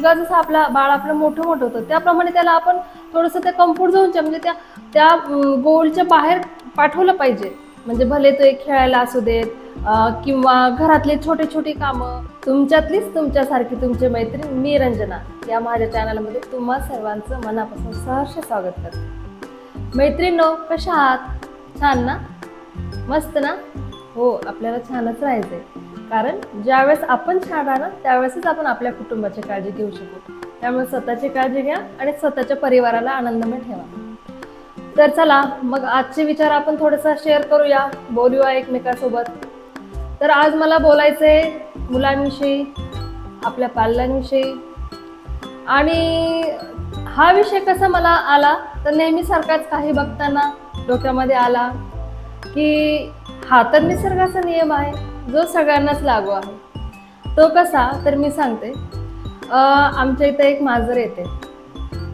मुलगा जसा आपला बाळ आपलं मोठं मोठं होतं त्याप्रमाणे त्याला आपण थोडंसं त्या कम्फर्ट झोनच्या म्हणजे त्या त्या गोलच्या बाहेर पाठवलं पाहिजे. म्हणजे भले तो एक खेळायला असू देत किंवा घरातले छोटे छोटे कामं. तुमच्यातलीच तुमच्यासारखी तुमची मैत्रीण मी रंजना या माझ्या चॅनलमध्ये तुम्हा सर्वांचं मनापासून सहर्ष स्वागत करते. मैत्रिणींनो, कशा आहात? छान ना? मस्त ना? हो, आपल्याला छानच राहायचंय. कारण ज्यावेळेस आपण छान राहणार त्यावेळेसच आपण आपल्या कुटुंबाची काळजी घेऊ शकू. त्यामुळे स्वतःची काळजी घ्या आणि स्वतःच्या परिवाराला आनंदमय ठेवा. तर चला मग आजचे विचार आपण थोडंसं शेअर करूया, बोलूया एकमेकांसोबत. तर आज मला बोलायचंय मुलांविषयी, आपल्या पाल्यांविषयी. आणि हा विषय कसा मला आला तर नेहमीसारखाच काही बघताना डोक्यामध्ये आला की हा तर निसर्गाचा नियम आहे जो सगळ्यांनाच लागू आहे. तो कसा तर मी सांगते. आमच्या इथं एक मांजर येते.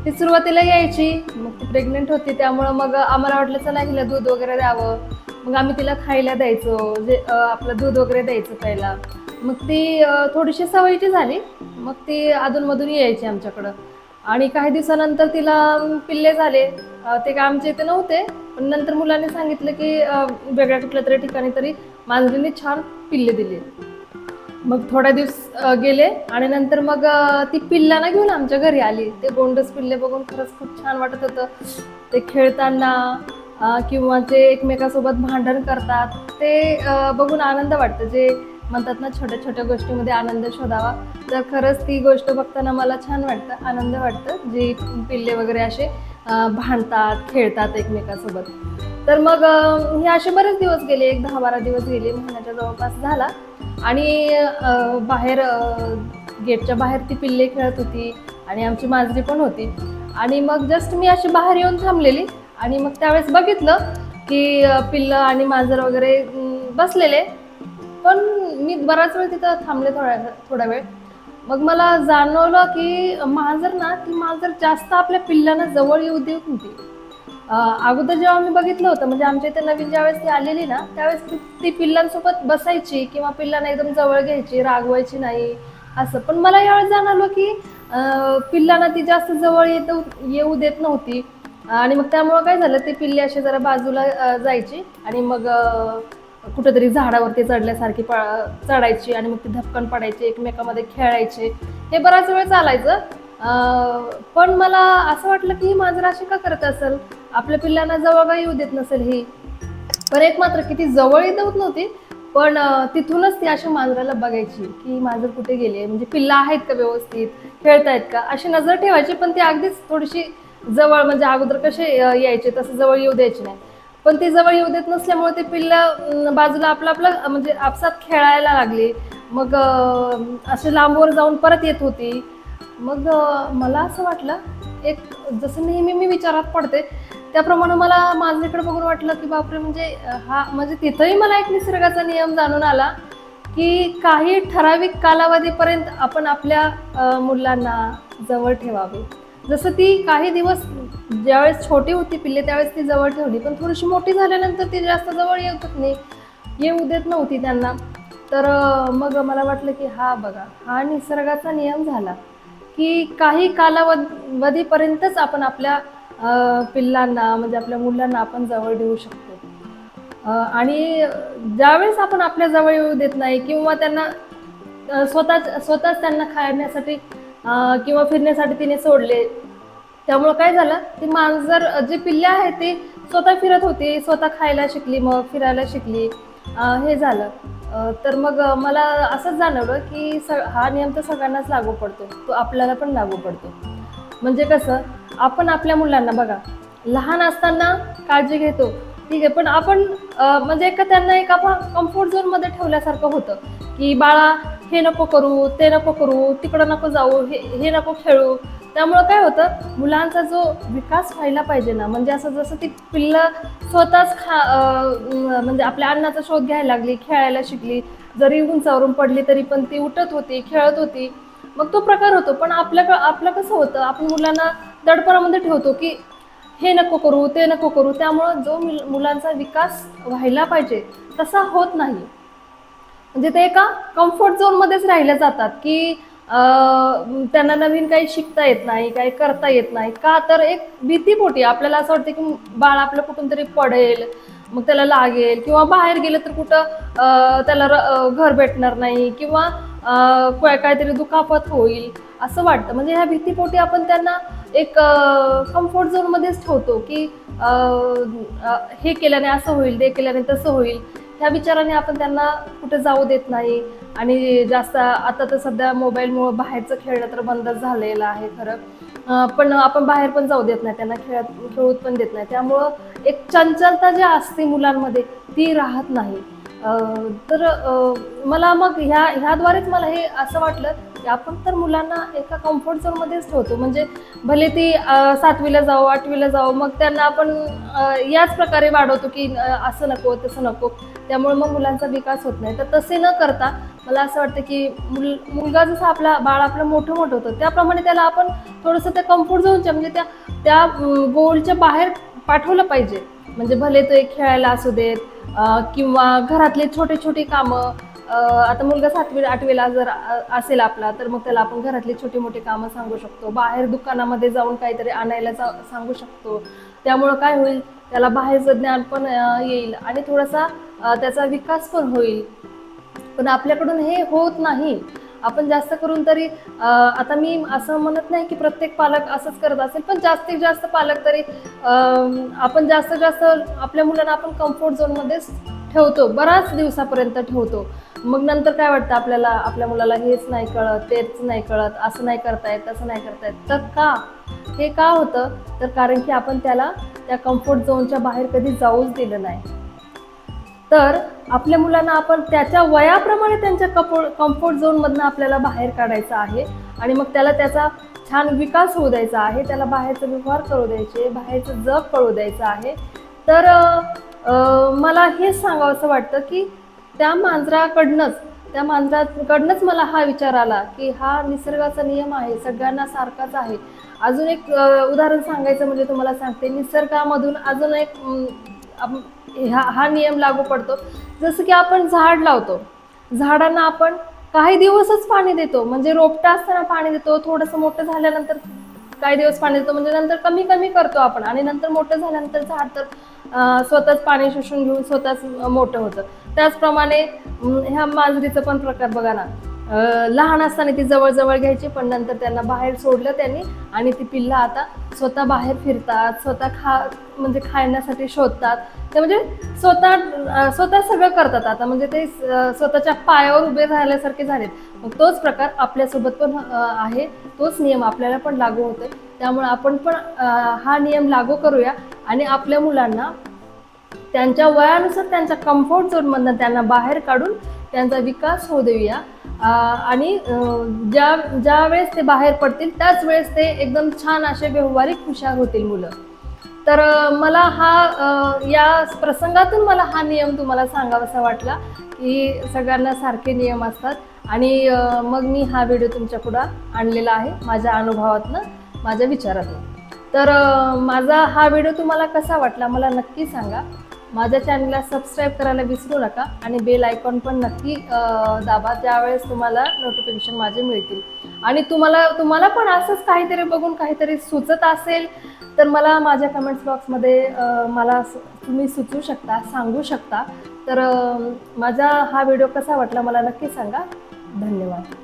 ती सुरुवातीला यायची, मग ती प्रेग्नेंट होती त्यामुळं मग आम्हाला वाटलं चला हिला दूध वगैरे द्यावं. मग आम्ही तिला खायला द्यायचो, जे आपलं दूध वगैरे द्यायचं प्यायला. मग ती थोडीशी सवयीची झाली, मग ती अधूनमधून यायची आमच्याकडं. आणि काही दिवसानंतर तिला पिल्ले झाले. ते काय आमच्या इथे नव्हते, पण नंतर मुलांनी सांगितलं की वेगळ्या कुठल्या तरी ठिकाणी तरी मांजरीने छान पिल्ले दिले. मग थोड्या दिवस गेले आणि नंतर मग ती पिल्लांना घेऊन आमच्या घरी आली. ते गोंडस पिल्ले बघून खरंच खूप छान वाटत होतं. ते खेळताना किंवा ते एकमेकांसोबत भांडण करतात ते बघून आनंद वाटतं. जे म्हणतात ना छोट्या छोट्या गोष्टीमध्ये आनंद शोधावा, तर खरंच ती गोष्ट बघताना मला छान वाटतं, आनंद वाटतं. जी पिल्ले वगैरे असे भांडतात खेळतात एकमेकांसोबत. तर मग हे असे बरेच दिवस गेले, एक 10-12 दिवस गेले, महिन्याच्या जवळपास झाला. आणि बाहेर गेटच्या बाहेर ती पिल्ले खेळत होती आणि आमची मांजरी पण होती. आणि मग जस्ट मी अशी बाहेर येऊन थांबलेली आणि मग त्यावेळेस बघितलं की पिल्लं आणि मांजर वगैरे बसलेले. पण मी बराच वेळ तिथं थांबले, थोडा वेळ. मग मला जाणवलं की ती मांजर जास्त आपल्या पिल्लांना जवळ येऊ देत नव्हती. अगोदर जेव्हा मी बघितलं होतं, म्हणजे आमच्या इथे नवीन ज्यावेळेस ती आलेली ना त्यावेळेस ती पिल्लांसोबत बसायची किंवा पिल्लांना एकदम जवळ घ्यायची, रागवायची नाही असं. पण मला यावेळेस जाणवलं की पिल्लांना ती जास्त जवळ येऊ देत नव्हती. आणि मग त्यामुळं काय झालं, ती पिल्ले अशी जरा बाजूला जायची आणि मग कुठेतरी झाडावरती चढल्यासारखी चढायची आणि मग ती धपकन पडायची, एकमेकांमध्ये खेळायचे. हे बराच वेळ चालायचं. पण मला असं वाटलं की ही मांजर अशी का करत असेल, आपल्या पिल्लांना जवळ का येऊ देत नसेल ही. पण एक मात्र की ती जवळ येत नव्हती, पण तिथूनच ती अशा मांजराला बघायची की मांजर कुठे गेली, म्हणजे पिल्लं आहेत का व्यवस्थित, खेळतायत का, अशी नजर ठेवायची. पण ती अगदीच थोडीशी जवळ, म्हणजे अगोदर कसे यायचे तसं जवळ येऊ द्यायची नाही. पण ती जवळ येऊ देत नसल्यामुळे ते पिल्लं बाजूला आपलं आपलं म्हणजे आपसात खेळायला लागली. मग असे लांबवर जाऊन परत येत होती. मग मला असं वाटलं, एक जसं नेहमी मी विचारात पडते त्याप्रमाणे मला मांजरीकडे बघून वाटलं की बापरे, म्हणजे हा म्हणजे तिथंही मला एक निसर्गाचा नियम जाणून आला की काही ठराविक कालावधीपर्यंत आपण आपल्या मुलांना जवळ ठेवावे. जसं ती काही दिवस ज्यावेळेस छोटी होती पिल्ले त्यावेळेस ती जवळ ठेवली, पण थोडीशी मोठी झाल्यानंतर ती जास्त जवळ येऊ देत नव्हती त्यांना. तर मग मला वाटलं की हा बघा, हा निसर्गाचा नियम झाला की काही कालावधीपर्यंतच आपण आपल्या पिल्लांना म्हणजे आपल्या मुलांना आपण जवळ ठेवू शकतो. आणि ज्यावेळेस आपण आपल्या जवळ येऊ देत नाही किंवा त्यांना स्वतःच त्यांना खाण्यासाठी किंवा फिरण्यासाठी तिने सोडले, त्यामुळं काय झालं, ती मांजर जी पिल्ले आहेत ती स्वतः फिरत होती, स्वतः खायला शिकली, मग फिरायला शिकली. हे झालं. तर मग मला असंच जाणवलं की हा नियम तर सगळ्यांनाच लागू पडतो, तो आपल्याला पण लागू पडतो. म्हणजे कसं, आपण आपल्या मुलांना बघा लहान असताना काळजी घेतो, ठीक आहे, पण आपण म्हणजे त्यांना एक आपण कम्फर्ट झोनमध्ये ठेवल्यासारखं होतं की बाळा हे नको करू, ते नको करू, तिकडं नको जाऊ, हे नको खेळू. त्यामुळं काय होतं, मुलांचा जो विकास व्हायला पाहिजे ना, म्हणजे असं जसं ती पिल्लं स्वतःच म्हणजे आपल्या अन्नाचा शोध घ्यायला लागली, खेळायला शिकली, जरी उंचावरून पडली तरी पण ती उठत होती, खेळत होती, मग तो प्रकार होतो. पण आपलं कसं होतं, आपण मुलांना दडपणामध्ये ठेवतो की हे नको करू, ते नको करू. त्यामुळं जो मुलांचा विकास व्हायला पाहिजे तसा होत नाही. म्हणजे ते एका कम्फर्ट झोनमध्येच राहिले जातात की त्यांना नवीन काही शिकता येत नाही, काही करता येत नाही. का तर एक भीतीपोटी आपल्याला असं वाटतं की बाळ आपलं कुठून तरी पडेल, मग त्याला लागेल किंवा बाहेर गेलं तर कुठं त्याला घर भेटणार नाही किंवा काहीतरी दुखापत होईल असं वाटतं. म्हणजे ह्या भीतीपोटी आपण त्यांना एक कम्फर्ट झोनमध्येच ठेवतो की अ, अ, हे केल्याने असं होईल, ते केल्याने तसं होईल. ह्या विचाराने आपण त्यांना कुठे जाऊ देत नाही आणि जास्त आता तर सध्या मोबाईलमुळं बाहेरचं खेळणं तर बंदच झालेलं आहे खरं. पण आपण बाहेर पण जाऊ देत नाही, त्यांना खेळूत पण देत नाही. त्यामुळं एक चंचलता जी असते मुलांमध्ये ती राहत नाही. तर मला मग ह्याद्वारेच मला हे असं वाटलं की आपण तर मुलांना एका कम्फर्ट झोनमध्येच ठेवतो. म्हणजे भले ती 7वीला जावो, 8वीला जावो, मग त्यांना आपण याच प्रकारे वाढवतो की असं नको, तसं नको. त्यामुळे मग मुलांचा विकास होत नाही. तर तसे न करता मला असं वाटतं की मुलगा जसा आपला बाळ आपलं मोठं होतं, त्याप्रमाणे त्याला आपण थोडंसं त्या कम्फर्ट झोनच्या म्हणजे त्या त्या गोलच्या बाहेर पाठवलं पाहिजे. म्हणजे भले तो एक खेळायला असू देत किंवा घरातली छोटी-छोटी कामं. आता मुलगा 7वी-8वीला जर असेल आपला, तर मग त्याला आपण घरातली छोटी-मोठी कामं सांगू शकतो. बाहेर दुकानामध्ये जाऊन काहीतरी आणायला सांगू शकतो. त्यामुळं काय होईल, त्याला बाहेरचं ज्ञान पण येईल आणि थोडासा त्याचा विकास पण होईल. पण आपल्याकडून हे होत नाही. आपण जास्त करून तरी आता मी असं म्हणत नाही की प्रत्येक पालक असंच करत असेल, पण जास्तीत जास्त पालक तरी आपण जास्तीत जास्त आपल्या मुलांना आपण कम्फर्ट झोनमध्येच ठेवतो. बऱ्याच दिवसापर्यंत ठेवतो. मग नंतर काय वाटतं आपल्याला, आपल्या मुलाला हेच नाही कळत, तेच नाही कळत, असं नाही करता येत, तसं नाही करता येत. तर का? हे का होतं? तर कारण की आपण त्याला त्या कम्फर्ट झोनच्या बाहेर कधी जाऊच दिलं नाही. तर आपल्या मुलांना आपण त्याच्या वयाप्रमाणे त्यांच्या कम्फर्ट झोनमधनं आपल्याला बाहेर काढायचं आहे आणि मग त्याला त्याचा छान विकास होऊ द्यायचा आहे. त्याला बाहेरचा व्यवहार कळू द्यायचे, बाहेरचं जग कळू द्यायचं आहे. तर मला हेच सांगावसं वाटतं की त्या मांजराकडनंच त्या मांजराकडनंच मला हा विचार आला की हा निसर्गाचा नियम आहे, सगळ्यांना सारखाच आहे. अजून एक उदाहरण सांगायचं म्हणजे तुम्हाला सांगते, निसर्गामधून अजून एक हा नियम लागू पडतो. जसं की आपण झाड लावतो. झाडांना आपण काही दिवसच पाणी देतो. म्हणजे रोपटं असताना पाणी देतो. थोडंसं मोठं झाल्यानंतर काही दिवस पाणी देतो. म्हणजे नंतर कमी-कमी करतो आपण आणि नंतर मोठं झाल्यानंतर झाड तर स्वतःच पाणी शोषून घेऊन स्वतःच मोठं होतं. त्याचप्रमाणे ह्या मांजरीचं पण प्रकार बघा ना. लहान असताना ती जवळ घ्यायची, पण नंतर त्यांना बाहेर सोडलं त्यांनी आणि ती पिल्लं आता स्वतः बाहेर फिरतात, स्वतः म्हणजे खाण्यासाठी शोधतात. ते म्हणजे स्वतः सगळं करतात आता. म्हणजे ते स्वतःच्या पायावर उभे राहिल्यासारखे झालेत. मग तोच प्रकार आपल्यासोबत पण आहे. तोच नियम आपल्याला पण लागू होतोय. त्यामुळे आपण पण हा नियम लागू करूया आणि आपल्या मुलांना त्यांच्या वयानुसार त्यांच्या कम्फर्ट झोनमधनं त्यांना बाहेर काढून त्यांचा विकास होऊ देऊया. आणि ज्या वेळेस ते बाहेर पडतील त्याच वेळेस ते एकदम छान असे व्यावहारिक हुशार होतील मुलं. तर मला या प्रसंगातून मला हा नियम तुम्हाला सांगावासा वाटला की सगळ्यांना सारखे नियम असतात आणि मग मी हा व्हिडिओ तुमच्या पुढं आणलेला आहे माझ्या अनुभवातनं, माझ्या विचारातून. तर माझा हा व्हिडिओ तुम्हाला कसा वाटला मला नक्की सांगा. माझ्या चॅनलला सबस्क्राईब करायला विसरू नका आणि बेल आयकॉन पण नक्की दाबा, त्यावेळेस तुम्हाला नोटिफिकेशन माझे मिळतील. आणि तुम्हाला पण असंच काहीतरी बघून काहीतरी सुचत असेल तर मला माझ्या कमेंट्स बॉक्समध्ये मला तुम्ही सुचवू शकता, सांगू शकता. तर माझा हा व्हिडिओ कसा वाटला मला नक्की सांगा. धन्यवाद.